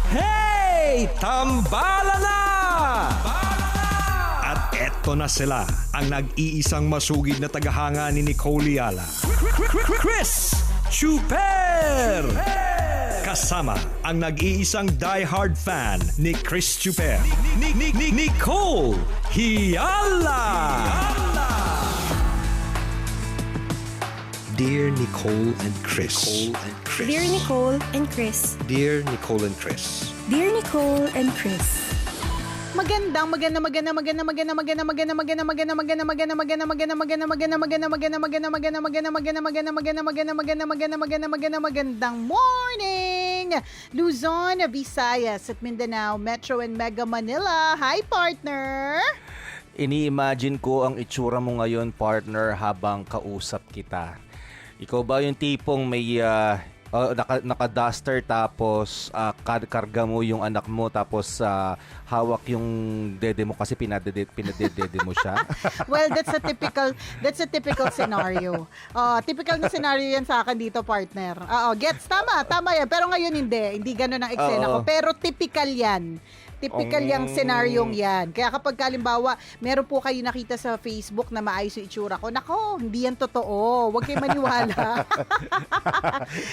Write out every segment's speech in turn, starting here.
Hey! Tambala na! At eto na sila, ang nag-iisang masugid na tagahanga ni Nicole Yala. Chris Chuper! Kasama ang nag-iisang diehard fan ni Chris Chuper. Nicole Hiala! Dear Nicole and Chris. Dear Nicole and Chris. Dear Nicole and Chris. Dear Nicole and Chris. Magandang morning, Luzon, Visayas at Mindanao, Metro and Mega Manila. Hi, partner. Ini-imagine ko ang itsura mo ngayon, partner, habang kausap kita. Ikaw ba yung tipong may naka-duster tapos karga mo yung anak mo tapos hawak yung dede mo kasi pinadedede mo siya? Well, that's a typical scenario. Typical na scenario yan sa akin dito, partner. Gets, tama yan. Pero ngayon hindi ganun ang eksena ko. Pero typical yan. Typical yung senaryong yan. Kaya kapag halimbawa, meron po kayo nakita sa Facebook na maayos yung itsura ko, nako, hindi yan totoo. Huwag kayo maniwala.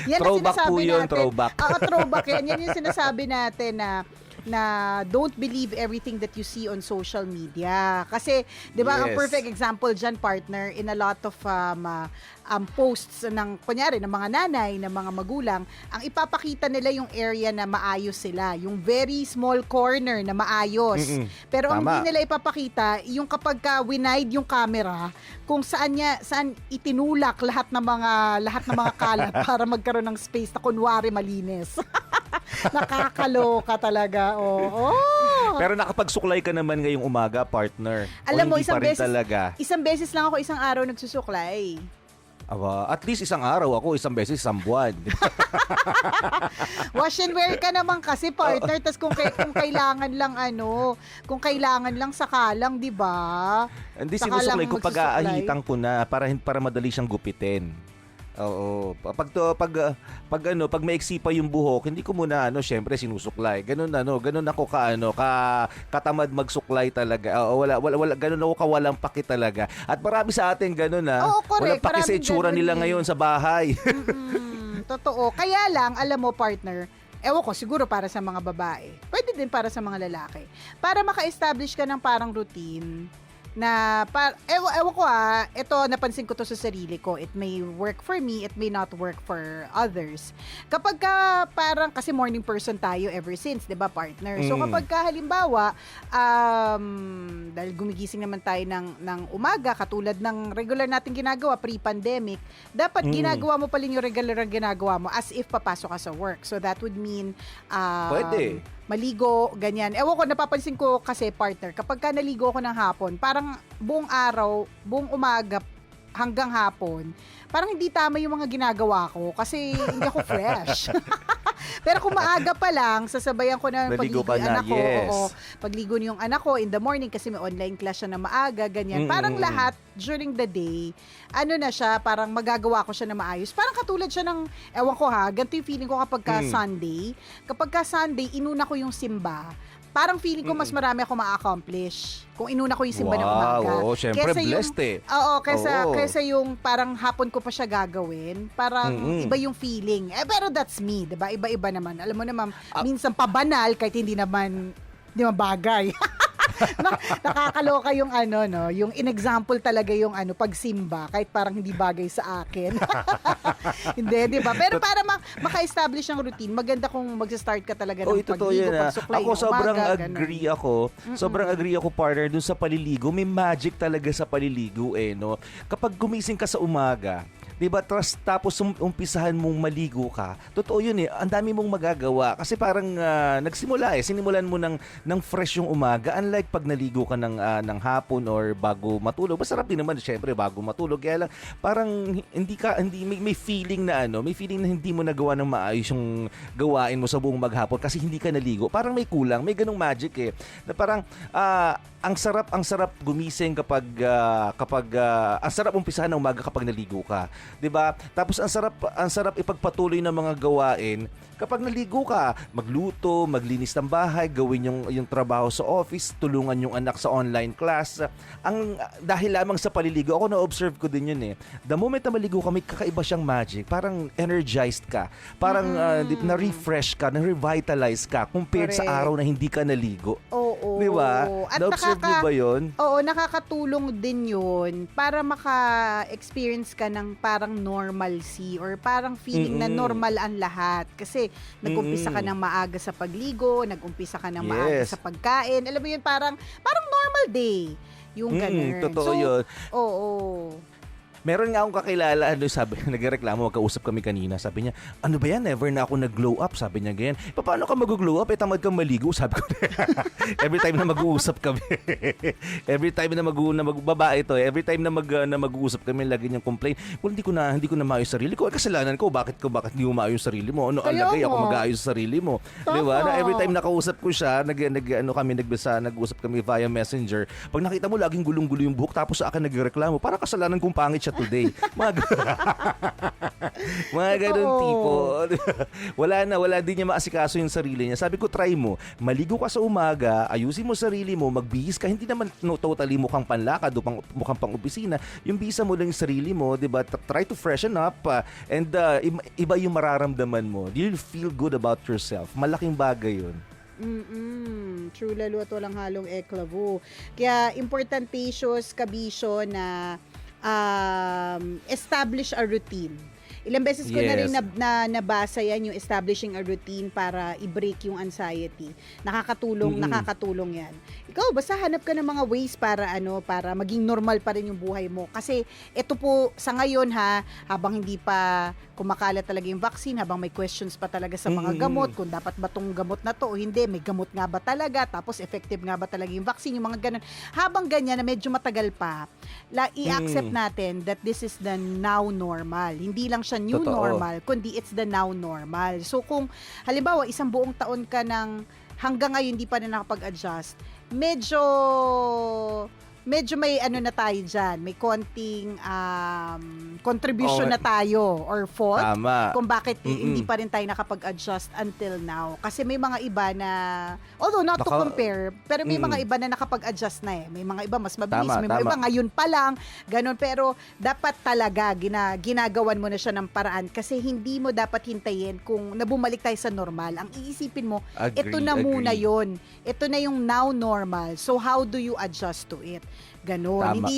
Yan throwback po yun, throwback. Throwback yan. Yan yung sinasabi natin na don't believe everything that you see on social media. Kasi, di ba, ang perfect example dyan, partner, in a lot of posts ng, kunyari, ng mga nanay, ng mga magulang, ang ipapakita nila yung area na maayos sila. Yung very small corner na maayos. Pero ang hindi nila ipapakita, yung kapag winaid yung camera, kung saan itinulak lahat ng mga kalat para magkaroon ng space na kunwari malinis. Nakakaloka talaga. Pero nakapagsuklay ka naman ngayong umaga, partner. Alam mo, isang beses lang ako isang araw nagsusuklay. At least isang araw ako, isang beses, isang buwan. Wash and wear ka naman kasi, partner. Tas kung kailangan lang sakalang, di ba? Hindi, sinusuklay ko pag-aahitan ko na para madali siyang gupitin. Oo. Pag maiksi pa yung buhok, hindi ko muna syempre sinusuklay. Ganun ako katamad magsuklay talaga. Wala ganun ako kawalang paki talaga. At marami sa atin ganun correct. Walang paki sa itsura nila ngayon sa bahay. Totoo. Kaya lang, alam mo, partner, ewan ko, siguro para sa mga babae. Pwede din para sa mga lalaki. Para maka-establish ka ng parang routine na ewan ko ito napansin ko to sa sarili ko. It may work for me, it may not work for others. Kapag parang kasi morning person tayo ever since, 'di ba, partner? So kapag halimbawa dahil gumigising naman tayo ng umaga katulad ng regular nating ginagawa pre-pandemic, dapat ginagawa mo pa rin yung regular na ginagawa mo as if papasok ka sa work. So that would mean pwede maligo, ganyan. Ewan ko, napapansin ko kasi, partner, kapag naligo ako ng hapon, parang buong araw, buong umaga hanggang hapon, parang hindi tama yung mga ginagawa ko kasi hindi ako fresh. Pero kung maaga pa lang, sasabayan ko na pagligo yung anak ko. Pagligo yung anak ko in the morning kasi may online class siya na maaga, ganyan. Parang lahat during the day, na siya, parang magagawa ko siya na maayos. Parang katulad siya ng, ewan ko ganito yung feeling ko kapag Sunday. Kapag Sunday, inuna ko yung simba. Parang feeling ko mas marami ako ma-accomplish kung inuna ko yung simba ng umaga. Wow, syempre blessed Kesa yung parang hapon ko pa siya gagawin. Parang iba yung feeling. Pero that's me, diba? Iba-iba naman. Alam mo naman, minsan pa banal kahit hindi naman bagay. Nakakaloka yung yung in-example talaga yung pagsimba kahit parang hindi bagay sa akin. Hindi, di ba? Pero para maka-establish ang routine, maganda kung mag-start ka talaga ng pagligo, pagsuklay ng umaga. Sobrang agree ako, partner, dun sa paliligo. May magic talaga sa paliligo no? Kapag gumising ka sa umaga, diba, tapos umpisahan mong maligo ka, totoo yun ang dami mong magagawa kasi parang sinimulan mo ng fresh yung umaga, unlike pag naligo ka ng hapon or bago matulog. Masarap din naman syempre bago matulog, kaya lang parang may feeling na hindi mo nagawa ng maayos yung gawain mo sa buong maghapon kasi hindi ka naligo. Parang may kulang, may ganung magic na parang ang sarap gumising kapag ang sarap umpisahan ng umaga kapag naligo ka. 'di ba? Tapos ang sarap ipagpatuloy ng mga gawain kapag naligo ka, magluto, maglinis ng bahay, gawin yung trabaho sa office, tulungan yung anak sa online class. Dahil lamang sa paliligo, ako na-observe ko din yun eh. The moment na maligo ka, may kakaiba siyang magic. Parang energized ka. Parang na-refresh ka, na-revitalize ka compared sa Correct. araw na hindi ka naligo. Oo. Di ba? At Na-observe niyo ba yun? Oo, nakakatulong din yun para maka-experience ka ng parang normalcy or parang feeling na normal ang lahat. Kasi nag-umpisa ka ng maaga sa pagligo, nag-umpisa ka ng maaga Yes. sa pagkain. Alam mo yun, parang normal day. Yung ganun. Totoo yun. Oo. Meron nga akong kakilala, sabi, nagreklamo, magkausap kami kanina. Sabi niya, ano ba yan? Never na ako nag-glow up. Sabi niya ganyan. Paano ka mag-glow up? Tamad kang maligo. Sabi ko, every time na mag-uusap kami. Every time na babae to, every time na mag-uusap kami, lagi niyang complain. Well, hindi ko na maayos sarili ko. Kasalanan ko, bakit hindi mo maayos sarili mo? Ano, alagay ako mag-aayos sa sarili mo. Di ba? Na every time nakausap ko siya, nag-usap kami via messenger. Pag nakita mo, laging gulong-gulo yung buhok, tapos sa akin nagreklamo, parang kasalanan kong pangit siya today. Mga ganun tipo. Wala din niya maasikaso yung sarili niya. Sabi ko, try mo. Maligo ka sa umaga, ayusin mo sarili mo, magbihis ka. Hindi naman totally mukhang panlakad o mukhang pang-opisina. Yung bisa mo lang yung sarili mo, di ba? Try to freshen up. And iba yung mararamdaman mo. You'll feel good about yourself. Malaking bagay yun. True, lalo at walang halong eklavo. Kaya importantatious kabisyo na establish a routine. Ilang beses ko na rin nabasa yan, yung establishing a routine para i-break yung anxiety. Nakakatulong yan. Ikaw, basta hanap ka ng mga ways para maging normal pa rin yung buhay mo. Kasi ito po, sa ngayon habang hindi pa kumakalat talaga yung vaccine, habang may questions pa talaga sa mga gamot, kung dapat ba tong gamot na to o hindi, may gamot nga ba talaga, tapos effective nga ba talaga yung vaccine, yung mga ganun. Habang ganyan na medyo matagal pa, i-accept natin that this is the now normal. Hindi lang siya new normal, kundi it's the now normal. So kung halimbawa isang buong taon ka hanggang ngayon hindi pa na nakapag-adjust, medyo may na tayo dyan, may konting contribution na tayo or fault. Tama. Kung bakit hindi pa rin tayo nakapag-adjust until now. Kasi may mga iba na, although not to compare, pero may mga iba na nakapag-adjust na eh. May mga iba mas mabilis, may mga iba ngayon pa lang, ganun. Pero dapat talaga ginagawan mo na siya ng paraan kasi hindi mo dapat hintayin kung nabumalik tayo sa normal. Ang iisipin mo, ito na muna yon. Ito na yung now normal. So how do you adjust to it? Ganon. Tama.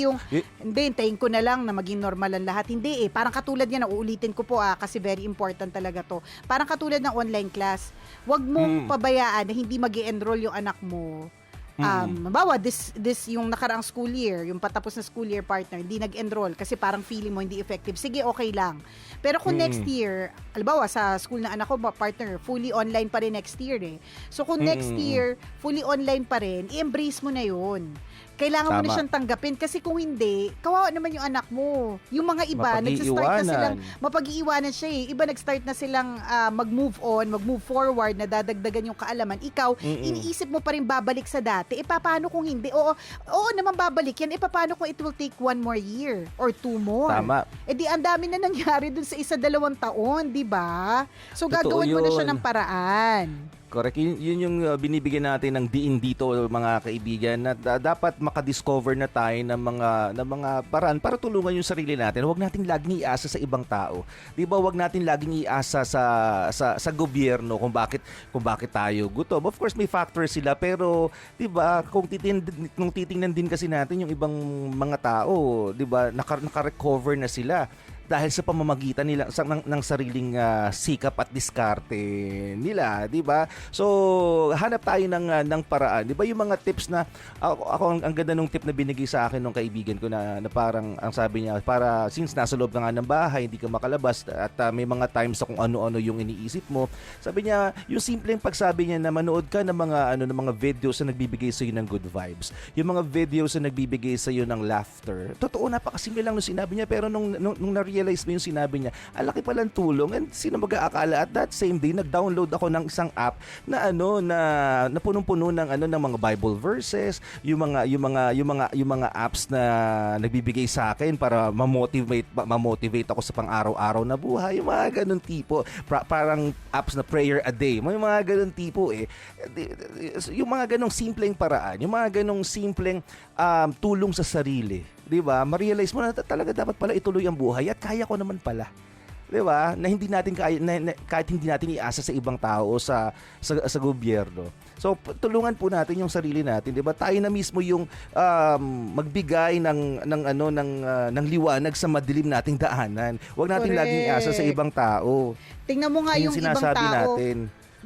Hindi hintayin ko na lang na maging normal ang lahat. Hindi eh. Parang katulad yan, uulitin ko po kasi very important talaga to. Parang katulad ng online class. Huwag mong pabayaan na hindi mag-i-enroll yung anak mo. Bawa, this yung nakaraang school year, yung patapos na school year partner, hindi nag-enroll kasi parang feeling mo hindi effective. Sige, okay lang. Pero kung next year, halimbawa sa school na anak ko, partner, fully online pa rin next year eh. So kung next year, fully online pa rin, i-embrace mo na yun. Kailangan mo na siyang tanggapin kasi kung hindi, kawawa naman yung anak mo. Yung mga iba, nag-start na silang, mapag-iiwanan siya eh. Iba nag-start na silang mag-move on, mag-move forward, na dadagdagan yung kaalaman. Ikaw, iniisip mo pa rin babalik sa dati. Paano kung hindi? Oo naman babalik yan. Paano kung it will take 1 more year or 2 more? Tama. Di ang dami na nangyari dun sa 1-2 taon, di ba? So gagawin mo na siya ng paraan. Correct. Yun yung binibigyan natin ng diin dito, mga kaibigan, na dapat makadiscover na tayo ng mga paraan para tulungan yung sarili natin. Huwag natin laging iasa sa ibang tao. 'Di ba? Huwag natin laging iasa sa gobyerno kung bakit tayo gutom. Of course, may factors sila, pero 'di ba, kung titingnan din kasi natin yung ibang mga tao, 'di ba, naka-recover na sila dahil sa pamamagitan nila ng sariling sikap at diskarte nila, 'di ba? So, hanap tayo ng paraan. 'Di ba yung mga tips na ako ang ganda nung tip na binigay sa akin ng kaibigan ko na parang ang sabi niya, para since nasa loob na nga ng bahay, hindi ka makalabas at may mga times sa kung ano-ano yung iniisip mo. Sabi niya, yung simpleng pagsabi niya na manood ka ng mga videos na nagbibigay sa iyo ng good vibes. Yung mga videos na nagbibigay sa iyo ng laughter. Totoo, napakasimple lang nung sinabi niya, pero nung ma-realize mo yung sinabi niya, ang laki palang tulong. And sino mag-aakala at that same day, nag-download ako ng isang app na na punong-puno ng ng mga Bible verses, yung mga apps na nagbibigay sa akin para ma-motivate ako sa pang-araw-araw na buhay. Yung mga ganun tipo. Parang apps na prayer a day. May mga ganun tipo yung mga ganung simpleng paraan, yung mga ganung simpleng tulong sa sarili, 'di ba? Ma-realize mo na talaga dapat pala ituloy ang buhay at kaya ko naman pala. 'Di ba? Na hindi natin kahit hindi natin iasa sa ibang tao sa gobyerno. So tulungan po natin yung sarili natin, 'di ba? Tayo na mismo yung magbigay ng liwanag sa madilim nating daanan. Huwag nating Correct. laging iasa sa ibang tao. Tingnan mo nga Yung yung ibang sinasabi tao. natin.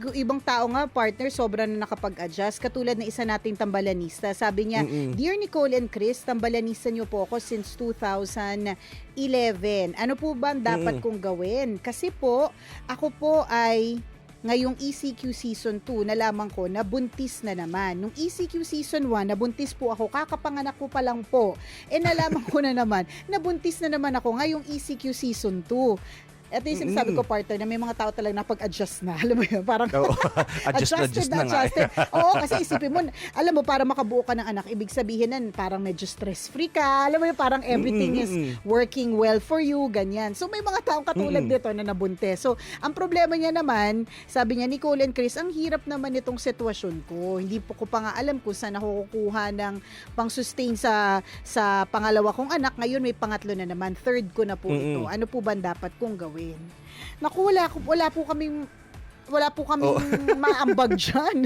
Ibang tao nga, partner, sobrang na nakapag-adjust. Katulad na isa nating tambalanista. Sabi niya, Dear Nicole and Chris, tambalanista niyo po ako since 2011. Ano po ba ang dapat kong gawin? Kasi po, ako po ay ngayong ECQ Season 2, nalaman ko na buntis na naman. Nung ECQ Season 1, nabuntis po ako, kakapanganak ko pa lang po. Nalaman ko na naman, nabuntis na naman ako ngayong ECQ Season 2. Ito yung sinasabi ko, partner, na may mga tao talaga napag-adjust na. Alam mo yun, parang adjust na nga. Oo, kasi isipin mo, alam mo, para makabuo ka ng anak, ibig sabihin nan parang medyo stress-free ka. Alam mo yun, parang everything is working well for you, ganyan. So, may mga taong katulad dito na nabuntis. So, ang problema niya naman, sabi niya, Nicole and Chris, ang hirap naman itong sitwasyon ko. Hindi po ko pa nga alam kung saan ako kukuha ng pang-sustain sa pangalawa kong anak. Ngayon, may pangatlo na naman. Third ko na po ito. Ano po ba dapat kong gawin? Naku, wala po kaming maambag dyan.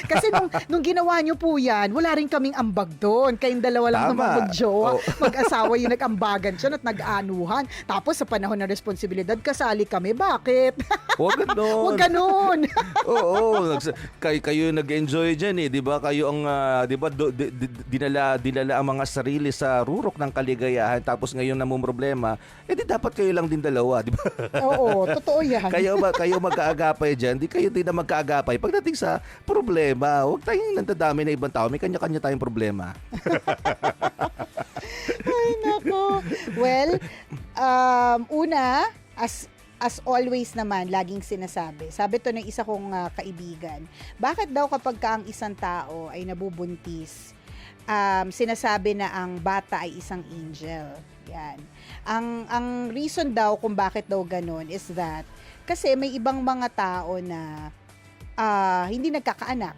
Kasi nung ginawa nyo po yan, wala rin kaming ambag doon. Kayong dalawa lang naman mag-jowa. Mag-asawa yung nag-ambagan siya at nag-aanuhan. Tapos sa panahon ng responsibilidad, kasali kami. Bakit? Huwag ganon. Huwag ganon. Oo. Kayo nag-enjoy dyan eh. Di ba? Kayo ang, di ba, dinala ang mga sarili sa rurok ng kaligayahan. Tapos ngayon namong problema, di dapat kayo lang din dalawa. Di ba? Oo, totoo yan. Kayo magkaagapay dyan, di kayo din na magkaagapay. Pagdating sa problema, huwag tayong nandadami na ibang tao. May kanya-kanya tayong problema. Ay, nako. Well, una, as always naman, laging sinasabi. Sabi to ng isa kong kaibigan, bakit daw kapag ka ang isang tao ay nabubuntis, sinasabi na ang bata ay isang angel. Yan. Ang reason daw kung bakit daw ganun is that kasi may ibang mga tao na hindi nagkakaanak.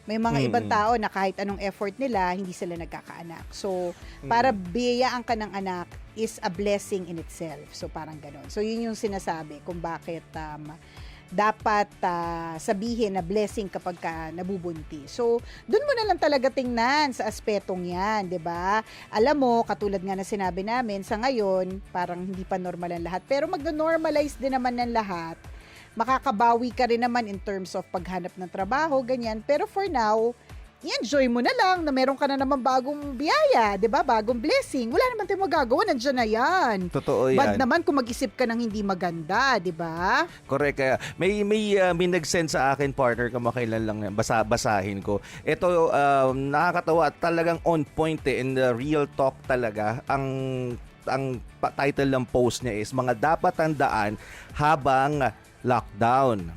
May mga ibang tao na kahit anong effort nila, hindi sila nagkakaanak. So, para biyayaan ka ng anak is a blessing in itself. So, parang ganun. So, yun yung sinasabi kung bakit dapat sabihin na blessing kapag ka nabubuntis. So, dun mo na lang talaga tingnan sa aspetong yan, 'di ba? Alam mo, katulad nga na sinabi namin, sa ngayon, parang hindi pa normal ang lahat. Pero magno-normalize din naman ng lahat. Makakabawi ka rin naman in terms of paghanap ng trabaho, ganyan. Pero for now, i-enjoy mo na lang na meron ka na naman bagong biyaya, 'di ba? Bagong blessing. Wala naman tayong magagawa, nandiyan na 'yan. Totoo 'yan. Bad naman kung mag-isip ka ng hindi maganda, 'di ba? Correct. Kaya may nag-send sa akin, partner, kamakailan lang basahin ko. Ito nakakatawa at talagang on point and real talk talaga. Ang title ng post niya is mga dapat tandaan habang lockdown.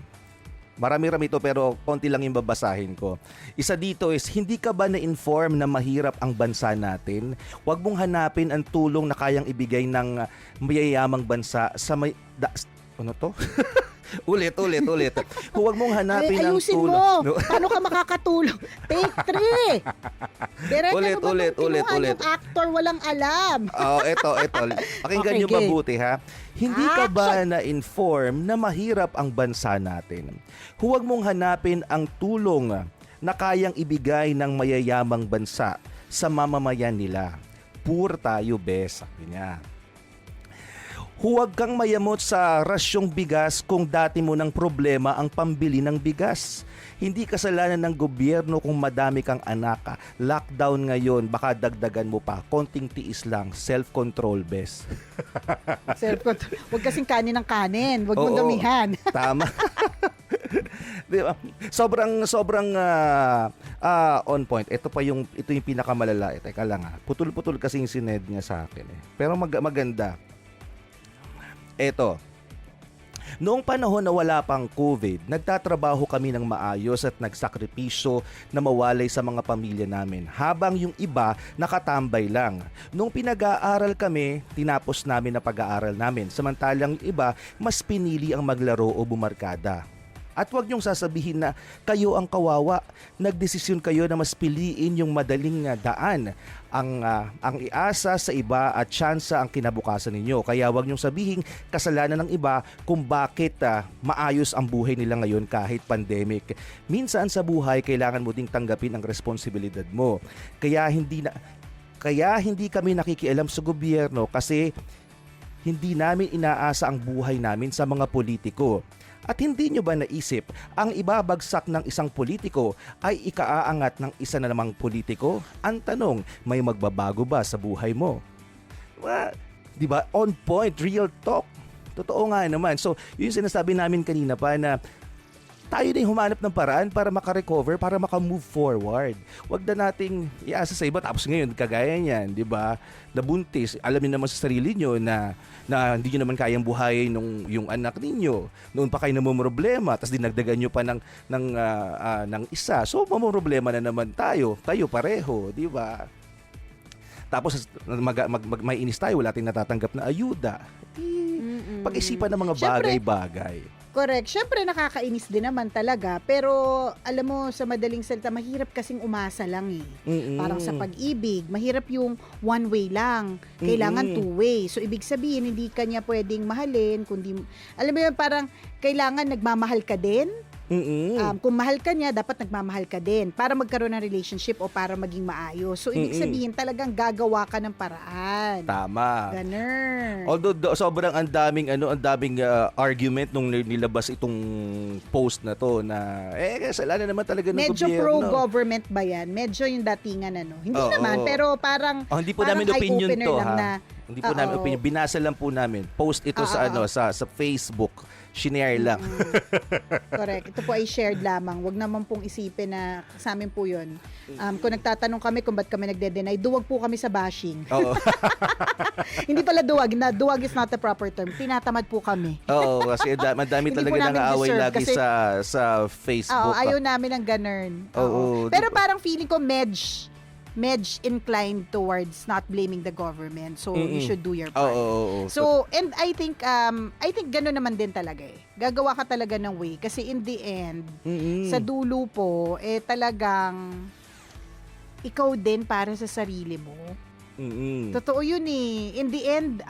Marami-rami ito pero konti lang yung babasahin ko. Isa dito is, hindi ka ba na-inform na mahirap ang bansa natin? Huwag mong hanapin ang tulong na kayang ibigay ng mayayamang bansa sa may... ano to? Ulit. Huwag mong hanapin ang ayusin tulong. mo. Paano ka makakatulong? Take 3. Ulit. Yung actor walang alam. Ito. Pakinggan Okay, nyo game. mabuti ha. Hindi ka ba na-inform na mahirap ang bansa natin? Huwag mong hanapin ang tulong na kayang ibigay ng mayayamang bansa sa mamamayan nila. Poor tayo, bes, sabi niya. Huwag kang mayamot sa rasyong bigas kung dati mo ng problema ang pambili ng bigas. Hindi kasalanan ng gobyerno kung madami kang anak. Lockdown ngayon, baka dagdagan mo pa. Konting tiis lang. Self-control, bes. Self-control. Huwag kasing kanin ng kanin. Huwag mong Oo, damihan. Tama. Di ba? Sobrang on point. Ito yung pinakamalala. Teka lang ha. Putol-putol kasi yung sined niya sa akin eh. Pero maganda. Eto, noong panahon na wala pang COVID, nagtatrabaho kami ng maayos at nagsakripisyo na mawalay sa mga pamilya namin, habang yung iba nakatambay lang. Nung pinag-aaral kami, tinapos namin na pag-aaral namin, samantalang yung iba mas pinili ang maglaro o bumarkada. At huwag niyong sasabihin na kayo ang kawawa. Nagdesisyon kayo na mas piliin yung madaling daan, ang iasa sa iba at tsansa ang kinabukasan ninyo. Kaya huwag niyong sabihin kasalanan ng iba kung bakit maayos ang buhay nila ngayon kahit pandemic. Minsan sa buhay, kailangan mo ding tanggapin ang responsibilidad mo. Kaya hindi kami nakikialam sa gobyerno kasi hindi namin inaasa ang buhay namin sa mga politiko. At hindi nyo ba naisip, ang ibabagsak ng isang politiko ay ikaaangat ng isa na namang politiko? Ang tanong, may magbabago ba sa buhay mo? Di ba? On point, real talk. Totoo nga naman. So, yun sinasabi namin kanina pa na tayo din humanap ng paraan para makarecover, para makamove forward. Huwag na nating iasa sa iba. Tapos ngayon, kagaya niyan, di ba? Nabuntis, alam niyo naman sa sarili nyo na hindi nyo naman kayang buhayin yung anak ninyo. Noon pa kayo namumroblema, tapos dinagdagan nyo pa ng isa. So, mamumroblema na naman tayo pareho, di ba? Tapos may inis tayo, wala tayong natatanggap na ayuda. Pag-isipan ng mga bagay-bagay. Correct. Siyempre nakakainis din naman talaga, pero alam mo, sa madaling salita, mahirap kasing umasa lang eh. Parang sa pag-ibig, mahirap yung one way lang. Kailangan two way. So ibig sabihin, hindi ka niya pwedeng mahalin, kundi alam mo yun, parang kailangan nagmamahal ka din. Kung mahal ka niya, dapat nagmamahal ka din para magkaroon ng relationship o para maging maayos. So, ibig sabihin, talagang gagawa ka ng paraan. Tama. Ganun. Although sobrang ang daming argument nung nilabas itong post na to na kasalanan naman talaga ng medyo gobyerno. pro-government ba yan? Medyo yung datingan Hindi naman, pero parang hindi po namin opinion to, ha? Hindi po namin opinion. Binasa lang po namin. Post ito sa Facebook. Shinare lang. Correct. Ito po ay shared lamang. Huwag naman pong isipin na sa amin po yun. Kung nagtatanong kami kung ba't kami nagde-deny, duwag po kami sa bashing. Oo. Hindi pala duwag. Duwag is not the proper term. Tinatamad po kami. Oo, kasi madami talaga nang-aaway lagi kasi, sa Facebook. Ayaw namin ng ganun. Oo. Pero parang feeling ko medj inclined towards not blaming the government. So, you should do your part. So, and I think gano'n naman din talaga eh. Gagawa ka talaga ng way. Kasi in the end, sa dulo po, talagang ikaw din para sa sarili mo. Totoo yun eh. In the end,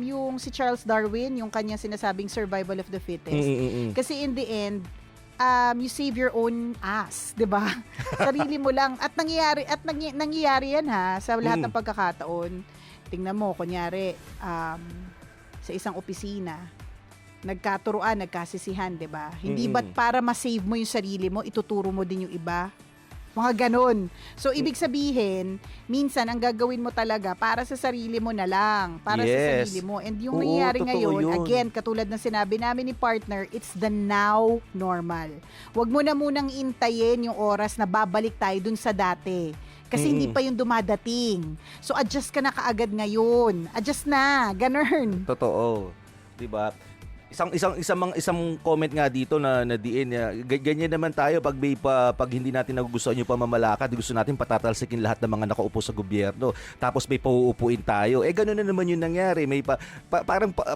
yung si Charles Darwin, yung kanya sinasabing survival of the fittest. Kasi in the end, you save your own ass, 'di ba? Sarili mo lang at nangyayari yan sa lahat ng pagkakataon. Tingnan mo kunyari sa isang opisina, nagkaturuan, nagkasisihan, 'di ba? Hindi ba't para ma-save mo yung sarili mo, ituturo mo din yung iba? Mga ganon. So, ibig sabihin, minsan, ang gagawin mo talaga para sa sarili mo na lang. Para sa sarili mo. And yung nangyayari ngayon, again, katulad ng sinabi namin ni partner, it's the now normal. Huwag mo na munang intayin yung oras na babalik tayo dun sa dati. Kasi hindi pa yung dumadating. So, adjust ka na kaagad ngayon. Adjust na. Ganun. Totoo. Diba? Isang comment nga dito na diin ganyan naman tayo pag hindi natin nagugustuhan yung pamamalakad, gusto natin patatalsikin lahat ng mga nakaupo sa gobyerno, tapos may pauupuin tayo. Ganoon na naman yung nangyari, may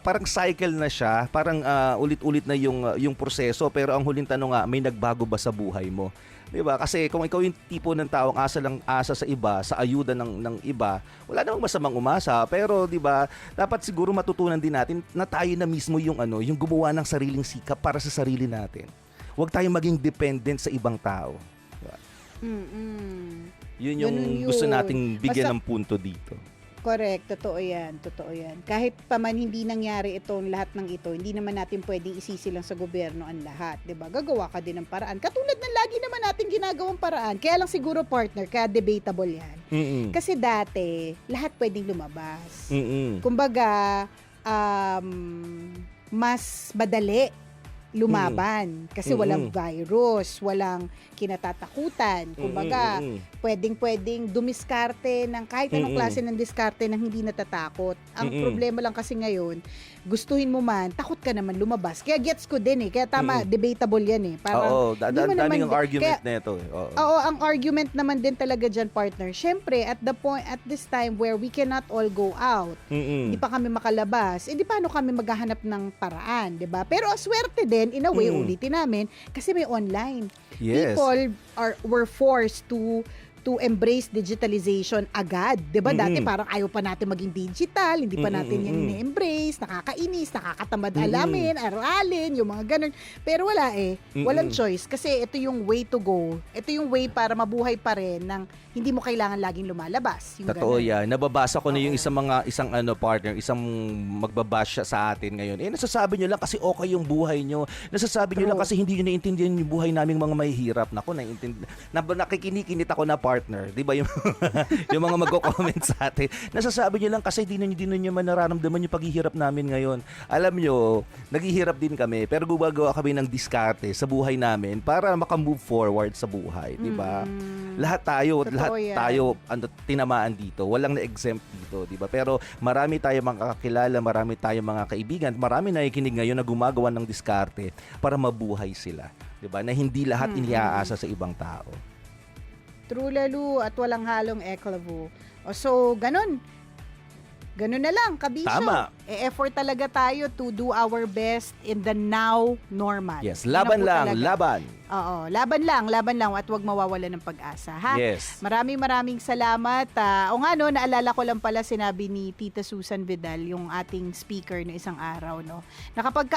parang cycle na siya, parang ulit-ulit na yung proseso, pero ang huling tanong nga, may nagbago ba sa buhay mo? Diba? Kasi kung ikaw yung tipo ng taong asa sa iba, sa ayuda ng iba, wala namang masamang umasa. Pero, diba, dapat siguro matutunan din natin na tayo na mismo yung gumawa ng sariling sikap para sa sarili natin. Huwag tayong maging dependent sa ibang tao. Diba? Yun yung gusto nating bigyan ng punto dito. Correct, totoo yan. Kahit pa man hindi nangyari lahat ng ito, hindi naman natin pwedeng isisi lang sa gobyerno ang lahat, 'di ba? Gagawa ka din ng paraan. Katulad ng lagi naman natin ginagawang paraan. Kaya lang siguro partner, kaya debatable 'yan. Kasi dati, lahat pwedeng lumabas. Kumbaga, mas madali lumaban kasi walang virus, walang kinatatakutan. Kumbaga, pwedeng dumiskarte ng kahit anong klase ng diskarte nang hindi natatakot. Ang problema lang kasi ngayon, gustuhin mo man, takot ka naman lumabas. Kaya gets ko din Kaya tama, debatable yan Parang, Oo, hindi mo daming naman- argument kaya- na ito. Oo. Oo, ang argument naman din talaga dyan, partner. Syempre, at this time where we cannot all go out, Mm-mm. hindi pa kami makalabas, di paano kami maghahanap ng paraan, di ba? Pero swerte din, in a way, ulitin namin, kasi may online. Yes. People were forced to embrace digitalization agad. 'Di ba? Dati parang ayaw pa natin maging digital, hindi pa natin yan ni-embrace, nakakainis, nakakatamad alamin, aralin, yung mga ganun. Pero wala Walang choice kasi ito yung way to go. Ito yung way para mabuhay pa rin ng hindi mo kailangan laging lumalabas. Yung Totoo ganun. yan. Nababasa ko na yung isang partner, isang magbabash siya sa atin ngayon. Nasasabi nyo lang kasi okay yung buhay nyo. Nasasabi nyo lang kasi hindi nyo naiintindihan yung buhay naming mga mahihirap. Naku, nakikinikinit ako na partner. Di ba yung, yung mga magko-comment sa atin. Nasasabi nyo lang kasi di nyo man nararamdaman yung paghihirap namin ngayon. Alam nyo, naghihirap din kami pero gumagawa kami ng diskarte sa buhay namin para makamove forward sa buhay. Di ba? Lahat tayo, Totoo yan. tinamaan dito. Walang na-exempt dito, di ba? Pero marami tayong mga kakilala, marami tayong mga kaibigan, marami nakikinig ngayon na gumagawa ng diskarte para mabuhay sila, di ba? Na hindi lahat iniaasa sa ibang tao. True lalo at walang halong eklavo. So, ganun. Ganun na lang, kabisyo. Tama. Effort talaga tayo to do our best in the now normal. Yes, Yun laban na po lang, talaga. laban. Oo, laban lang at huwag mawawala ng pag-asa, ha? Yes. Maraming salamat. Naalala ko lang pala sinabi ni Tita Susan Vidal, yung ating speaker na isang araw, no? Na kapag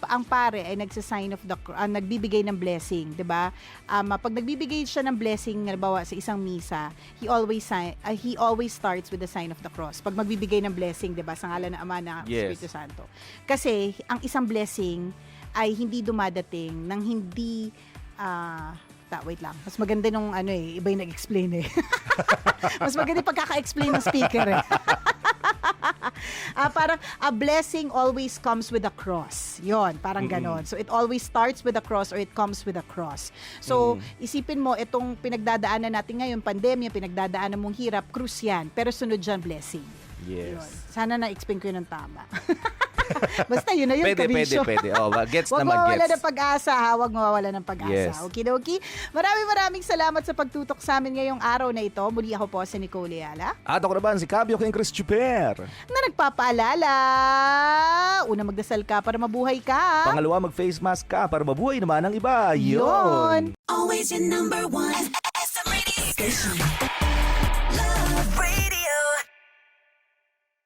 ang pare ay nagsa-sign of nagbibigay ng blessing, 'di ba? Pag nagbibigay siya ng blessing, halimbawa sa isang misa, he always starts with the sign of the cross. Pag magbibigay ng blessing, 'di ba, sa ngalan ng Ama, ng Yes. Espiritu Santo. Kasi ang isang blessing ay hindi dumadating ng hindi wait lang. Mas maganda nung iba yung nag-explain Mas maganda yung pagkaka-explain ng speaker parang a blessing always comes with a cross. Yon, parang ganon. So it always starts with a cross or it comes with a cross. So isipin mo, itong pinagdadaanan natin ngayon, pandemya, pinagdadaanan mong hirap, krus yan. Pero sunod dyan, blessing. Yes. Yun. Sana na-explain ko yun ng tama. Basta yun na yun, Pwede. Oh, gets Huwag na mawawala mag-gets. ng pag-asa, ha? Huwag mawawala ng pag-asa. Yes. Okidoki. Maraming salamat sa pagtutok sa amin ngayong araw na ito. Muli ako po si Nicole Ayala, At ako naman si Kabyo King Chris Chuper. na nagpapaalala. Una, magdasal ka para mabuhay ka. Pangalawa, mag-face mask ka para mabuhay naman ang iba. Yun. Always your number one. SM Radio Station.